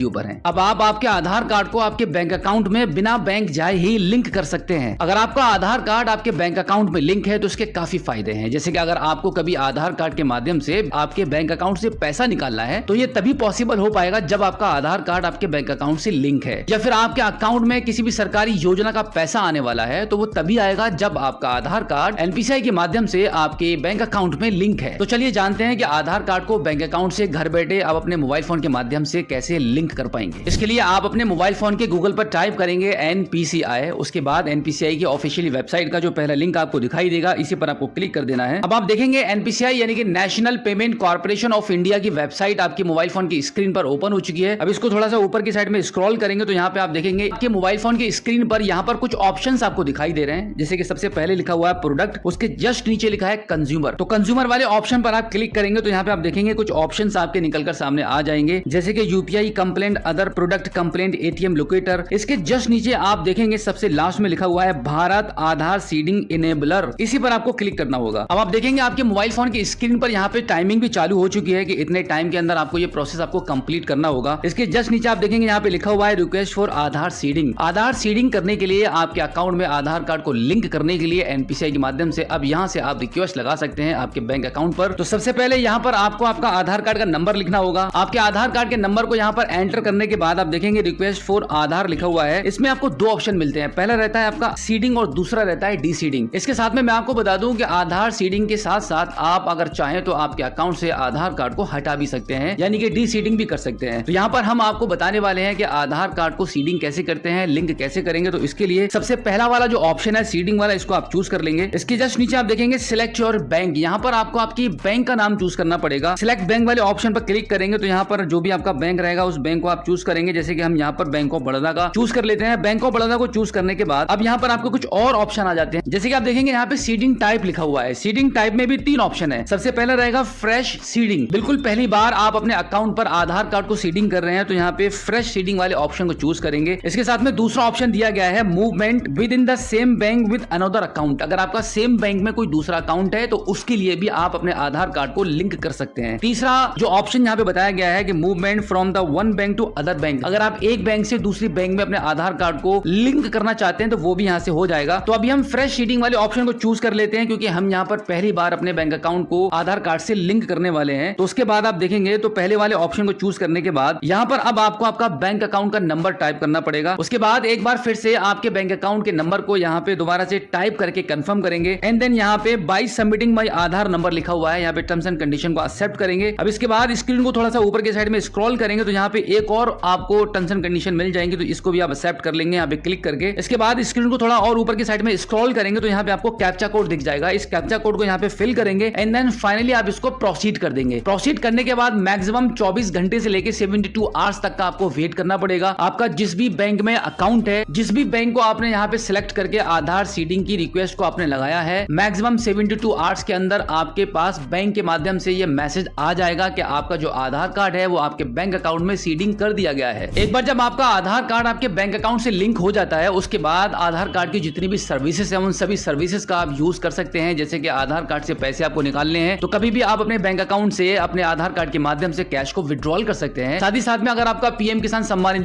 ऊपर है। अब आप आपके आधार कार्ड को आपके बैंक अकाउंट में बिना बैंक जाए ही लिंक कर सकते हैं। अगर आपका आधार कार्ड आपके बैंक अकाउंट में लिंक है तो इसके काफी फायदे हैं। जैसे कि अगर आपको कभी आधार कार्ड के माध्यम से आपके बैंक अकाउंट से पैसा निकालना है तो ये तभी पॉसिबल हो पाएगा जब आपका आधार कार्ड आपके बैंक अकाउंट से लिंक है, या फिर आपके अकाउंट में किसी भी सरकारी योजना का पैसा आने वाला है तो वो तभी आएगा जब आपका आधार कार्ड एनपीसीआई के माध्यम से आपके बैंक अकाउंट में लिंक है। तो चलिए जानते हैं कि आधार कार्ड को बैंक अकाउंट से घर बैठे आप अपने मोबाइल फोन के माध्यम से कैसे लिंक कर पाएंगे। इसके लिए आप अपने मोबाइल फोन के गूगल पर टाइप करेंगे एनपीसीआई, उसके बाद एनपीसीआई की ऑफिशियल वेबसाइट का जो पहला लिंक आपको दिखाई देगा इसी पर आपको क्लिक कर देना है। अब आप देखेंगे एनपीसीआई यानी कि national payment corporation of India की वेबसाइट आपकी मोबाइल फोन की स्क्रीन पर ओपन हो चुकी है। अब इसको थोड़ा सा ऊपर की साइड में स्क्रॉल करेंगे तो यहाँ पे आप देखेंगे आपके मोबाइल फोन की स्क्रीन पर यहाँ पर कुछ ऑप्शंस आपको दिखाई दे रहे हैं। जैसे कि सबसे पहले लिखा हुआ है प्रोडक्ट, उसके जस्ट नीचे लिखा है कंज्यूमर। तो कंज्यूमर वाले ऑप्शन पर आप क्लिक करेंगे तो यहाँ पे आप देखेंगे कुछ ऑप्शंस आपके निकलकर सामने आ जाएंगे, जैसे कि UPI complaint, other product complaint, ATM locator. इसके जस्ट नीचे आप देखेंगे सबसे लास्ट में लिखा हुआ है भारत आधार सीडिंग इनेबलर, इसी पर आपको क्लिक करना होगा। अब आप देखेंगे आपके मोबाइल फोन की स्क्रीन पर यहाँ पे टाइमिंग भी चालू हो चुकी है कि इतने टाइम के अंदर आपको ये प्रोसेस आपको कंप्लीट करना होगा। इसके जस्ट नीचे आप देखेंगे यहाँ पे लिखा हुआ है request for Aadhaar seeding. Aadhaar seeding करने के लिए आपके अकाउंट में आधार कार्ड को लिंक करने के लिए एनपीसीआई के माध्यम से अब यहाँ से आप रिक्वेस्ट लगा सकते हैं आपके बैंक अकाउंट पर। तो सबसे पहले यहाँ पर आपको आपका आधार कार्ड का नंबर लिखना होगा। आपके आधार कार्ड के नंबर को यहाँ पर एंटर करने के बाद आप देखेंगे रिक्वेस्ट फॉर आधार लिखा हुआ है। इसमें आपको दो ऑप्शन मिलते हैं, पहला रहता है आपका सीडिंग और दूसरा रहता है डी सीडिंग। इसके साथ में मैं आपको बता दूं कि आधार सीडिंग के साथ साथ आप अगर चाहें तो आपके अकाउंट से आधार कार्ड को हटा भी सकते हैं, यानी कि डी सीडिंग भी कर सकते हैं। तो यहाँ पर हम आपको बताने वाले हैं कि आधार कार्ड को सीडिंग कैसे करते हैं, लिंक कैसे करेंगे। तो इसके लिए सबसे पहला वाला जो ऑप्शन है सीडिंग वाला, इसको आप चूज कर लेंगे। इसके जस्ट नीचे आप देखेंगे सिलेक्ट योर बैंक, यहाँ पर आपको आपकी बैंक का नाम चूज करना पड़ेगा। सिलेक्ट बैंक वाले ऑप्शन पर क्लिक करेंगे तो यहाँ पर जो भी आपका बैंक रहेगा उस बैंक को आप चूज करेंगे। जैसे कि हम यहाँ पर बैंक ऑफ बड़ौदा का चूज कर लेते हैं। बैंक ऑफ बड़ौदा को चूज करने के बाद अब यहाँ पर आपको कुछ और ऑप्शन आ जाते हैं। जैसे कि आप देखेंगे यहाँ पे सीडिंग टाइप लिखा हुआ है। सीडिंग टाइप में भी तीन ऑप्शन है। सबसे पहला रहेगा फ्रेश सीडिंग, बिल्कुल पहली बार आप अपने अकाउंट पर आधार कार्ड को सीडिंग कर रहे हैं तो यहाँ पे फ्रेश सीडिंग वाले ऑप्शन को चूज करेंगे। इसके साथ में दूसरा ऑप्शन दिया गया है movement with in the same bank with another account. अगर आपका सेम बैंक में कोई दूसरा अकाउंट है तो उसके लिए भी आप अपने आधार कार्ड को लिंक कर सकते हैं। तीसरा जो ऑप्शन यहाँ पे बताया गया है कि movement from the one bank to other bank, अगर आप एक बैंक से दूसरी बैंक में अपने आधार कार्ड को लिंक करना चाहते हैं तो वो भी यहाँ से हो जाएगा। तो अभी हम फ्रेश सीडिंग वाले ऑप्शन को चूज कर लेते हैं क्योंकि हम यहाँ पर पहली बार अपने बैंक अकाउंट को आधार कार्ड से लिंक करने वाले हैं। तो उसके बाद आप देखेंगे तो पहले वाले ऑप्शन को चूज करने के बाद यहाँ पर अब आपको आपका बैंक अकाउंट का नंबर टाइप करना पड़ेगा। उसके बाद एक बार फिर से आपके बैंक अकाउंट के नंबर को यहाँ पे दोबारा से टाइप करके कंफर्म करेंगे एंड देन यहाँ पे by submitting my Aadhaar number लिखा हुआ है, यहाँ पे टर्म्स एंड कंडीशन को एक्सेप्ट करेंगे। अब इसके बाद स्क्रीन को थोड़ा सा ऊपर के साइड में स्क्रॉल करेंगे तो यहाँ पे एक और आपको टर्म्स एंड कंडीशन मिल जाएंगे, तो इसको भी आप एक्सेप्ट कर लेंगे यहाँ पे क्लिक करके। इसके बाद स्क्रीन को थोड़ा और ऊपर की साइड में स्क्रॉल करेंगे तो यहाँ पे आपको कैप्चा कोड दिख जाएगा। इस कैप्चा कोड को यहाँ पे फिल करेंगे एंड देन फाइनली आप इसको प्रोसीड कर देंगे। प्रोसीड करने के बाद मैक्सिमम 24 घंटे से लेके 72 आवर्स तक का आपको वेट करना पड़ेगा। आपका जिस भी बैंक में अकाउंट है, जिस भी बैंक को आपने यहाँ पे सिलेक्ट करके आधार सीडिंग की रिक्वेस्ट को आपने लगाया है, मैक्सिमम 72 आवर्स के अंदर आपके पास बैंक के माध्यम से ये मैसेज आ जाएगा कि आपका जो आधार कार्ड है वो आपके बैंक अकाउंट में सीडिंग कर दिया गया है। एक बार जब आपका आधार कार्ड आपके बैंक अकाउंट से लिंक हो जाता है उसके बाद आधार कार्ड की जितनी भी सर्विसेज है उन सभी सर्विसेज का आप यूज कर सकते हैं। जैसे कि आधार कार्ड से पैसे आपको निकालने हैं तो कभी भी आप अपने बैंक अकाउंट से अपने आधार कार्ड के माध्यम से कैश को विड्रॉल कर सकते हैं। साथ ही साथ में अगर आपका पीएम किसान सम्मान